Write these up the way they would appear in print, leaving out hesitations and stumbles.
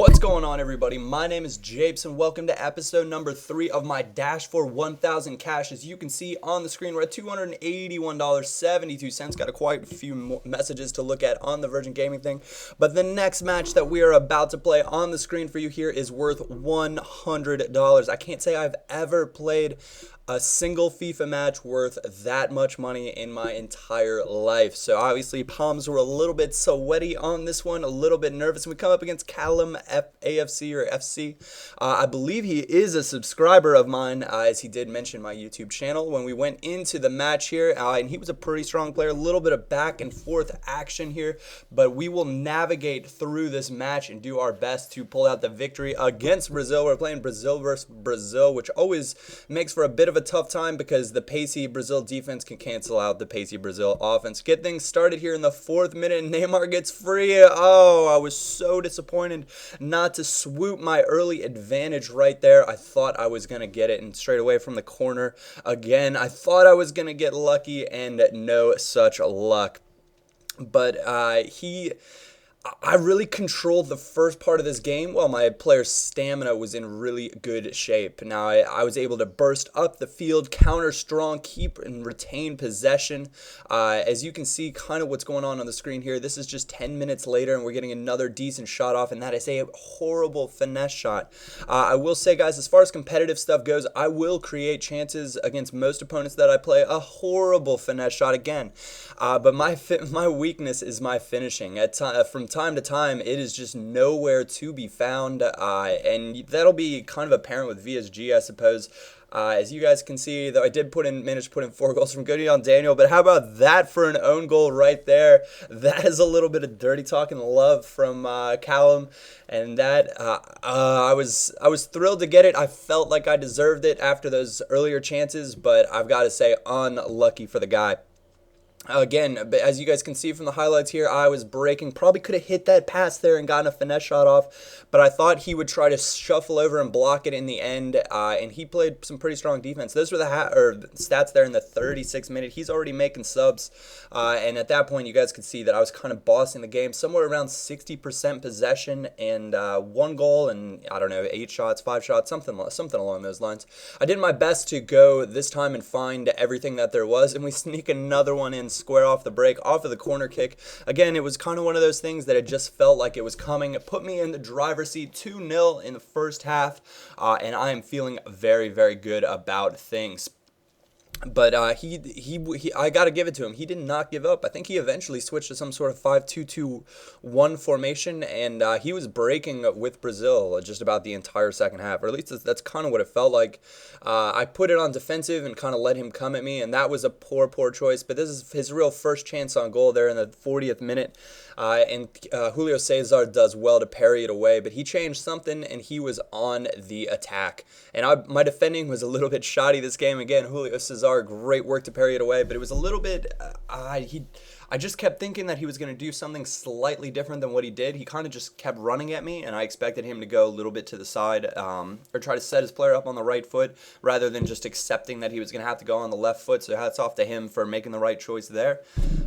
What's going on, everybody? My name is Japes, and welcome to episode number 3 of my Dash for 1,000 cash. As you can see on the screen, we're at $281.72. Got quite a few messages to look at on the Virgin Gaming thing. But the next match that we are about to play on the screen for you here is worth $100. I can't say I've ever played a single FIFA match worth that much money in my entire life. So obviously palms were a little bit sweaty on this one, a little bit nervous. And we come up against Callum AFC or FC. I believe he is a subscriber of mine, as he did mention my YouTube channel when we went into the match here. And he was a pretty strong player, a little bit of back and forth action here, but we will navigate through this match and do our best to pull out the victory against Brazil. We're playing Brazil versus Brazil, which always makes for a bit of a tough time because the pacey Brazil defense can cancel out the pacey Brazil offense. Get things started here in the 4th minute. Neymar gets free. Oh, I was so disappointed not to swoop my early advantage right there. I thought I was going to get it, and straight away from the corner again, I thought I was going to get lucky, and no such luck. But I really controlled the first part of this game while my player's stamina was in really good shape. Now, I was able to burst up the field, counter strong, keep and retain possession. As you can see, kind of what's going on the screen here, this is just 10 minutes later, and we're getting another decent shot off, and that is a horrible finesse shot. I will say, guys, as far as competitive stuff goes, I will create chances against most opponents that I play. A horrible finesse shot again. But my weakness is my finishing. From time to time, it is just nowhere to be found, and that'll be kind of apparent with VSG, I suppose. As you guys can see, though, I did manage to put in 4 goals from Goody Daniel, but how about that for an own goal right there? That is a little bit of dirty talk and love from Callum, and that I was thrilled to get it. I felt like I deserved it after those earlier chances, but I've got to say, unlucky for the guy. Again, as you guys can see from the highlights here, I was breaking. Probably could have hit that pass there and gotten a finesse shot off, but I thought he would try to shuffle over and block it in the end, and he played some pretty strong defense. Those were the stats there in the 36th minute. He's already making subs, and at that point, you guys could see that I was kind of bossing the game, somewhere around 60% possession and 1 goal and, I don't know, 8 shots, 5 shots, something along those lines. I did my best to go this time and find everything that there was, and we sneak another one in square off the break, off of the corner kick. Again, it was kind of one of those things that it just felt like it was coming. It put me in the driver's seat, 2-0 in the first half, and I am feeling very, very good about things. But I got to give it to him. He did not give up. I think he eventually switched to some sort of 5-2-2-1 formation, and he was breaking with Brazil just about the entire second half, or at least that's kind of what it felt like. I put it on defensive and kind of let him come at me, and that was a poor choice. But this is his real first chance on goal there in the 40th minute, and Julio Cesar does well to parry it away, but he changed something, and he was on the attack. And my defending was a little bit shoddy this game. Again, Julio Cesar, great work to parry it away, but it was a little bit, I just kept thinking that he was going to do something slightly different than what he did. He kind of just kept running at me, and I expected him to go a little bit to the side, or try to set his player up on the right foot, rather than just accepting that he was going to have to go on the left foot, so hats off to him for making the right choice there.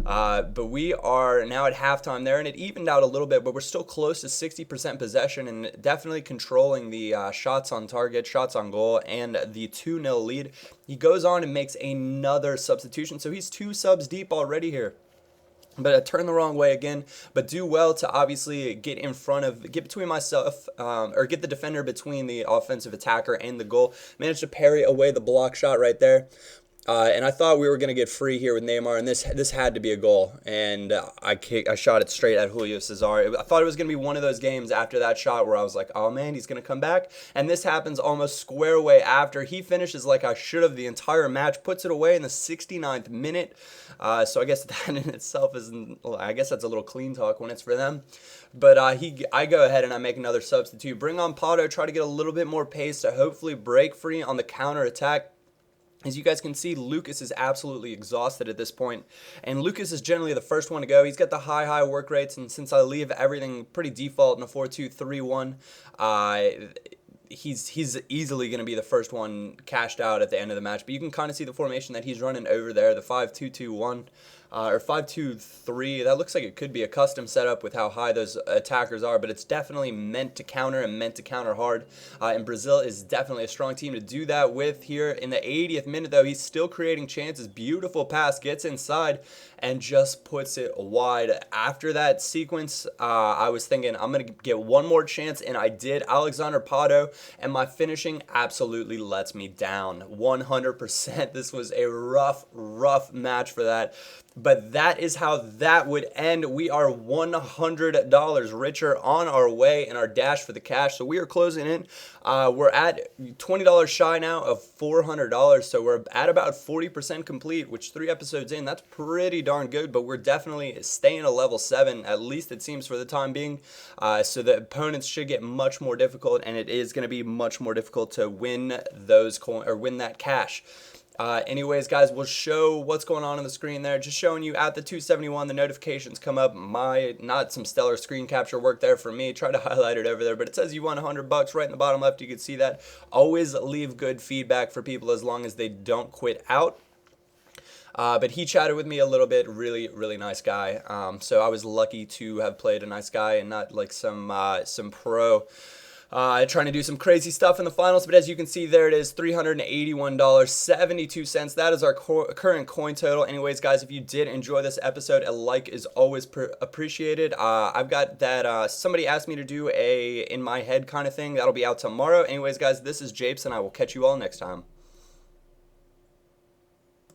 But we are now at halftime there, and it evened out a little bit, but we're still close to 60% possession, and definitely controlling the shots on target, shots on goal, and the 2-0 lead. He goes on and makes another substitution, so he's 2 subs deep already here. But I turned the wrong way again, but do well to obviously get between myself, or get the defender between the offensive attacker and the goal. Managed to parry away the block shot right there. And I thought we were going to get free here with Neymar, and this had to be a goal. And I shot it straight at Julio Cesar. I thought it was going to be one of those games after that shot where I was like, oh man, he's going to come back. And this happens almost square away after. He finishes like I should have the entire match, puts it away in the 69th minute. So I guess that in itself I guess that's a little clean talk when it's for them. But I go ahead and I make another substitute. Bring on Pato, try to get a little bit more pace to hopefully break free on the counter attack. As you guys can see, Lucas is absolutely exhausted at this point, and Lucas is generally the first one to go. He's got the high work rates, and since I leave everything pretty default in a 4-2-3-1, he's easily going to be the first one cashed out at the end of the match. But you can kind of see the formation that he's running over there, the 5-2-2-1. or 5-2-3. That looks like it could be a custom setup with how high those attackers are, but it's definitely meant to counter and meant to counter hard. And Brazil is definitely a strong team to do that with. Here in the 80th minute, though, he's still creating chances. Beautiful pass, gets inside, and just puts it wide. After that sequence, I was thinking I'm going to get one more chance, and I did. Alexander Pato, and my finishing absolutely lets me down 100%. This was a rough match for that. But that is how that would end. We are $100 richer on our way in our dash for the cash. So we are closing in. We're at $20 shy now of $400. So we're at about 40% complete, which 3 episodes in, that's pretty darn good. But we're definitely staying at level 7, at least it seems for the time being. So the opponents should get much more difficult, and it is going to be much more difficult to win those coins or win that cash. Anyways, guys, we'll show what's going on the screen there. Just showing you at the 271, the notifications come up. Not some stellar screen capture work there for me. Try to highlight it over there, but it says you won $100 right in the bottom left. You can see that. Always leave good feedback for people as long as they don't quit out. But he chatted with me a little bit. Really nice guy. So I was lucky to have played a nice guy and not like some pro. Trying to do some crazy stuff in the finals, but as you can see, there it is, $381.72. That is our current coin total. Anyways, guys, if you did enjoy this episode, a like is always appreciated. I've got that, somebody asked me to do a in my head kind of thing. That'll be out tomorrow. Anyways, guys, this is Japes, and I will catch you all next time.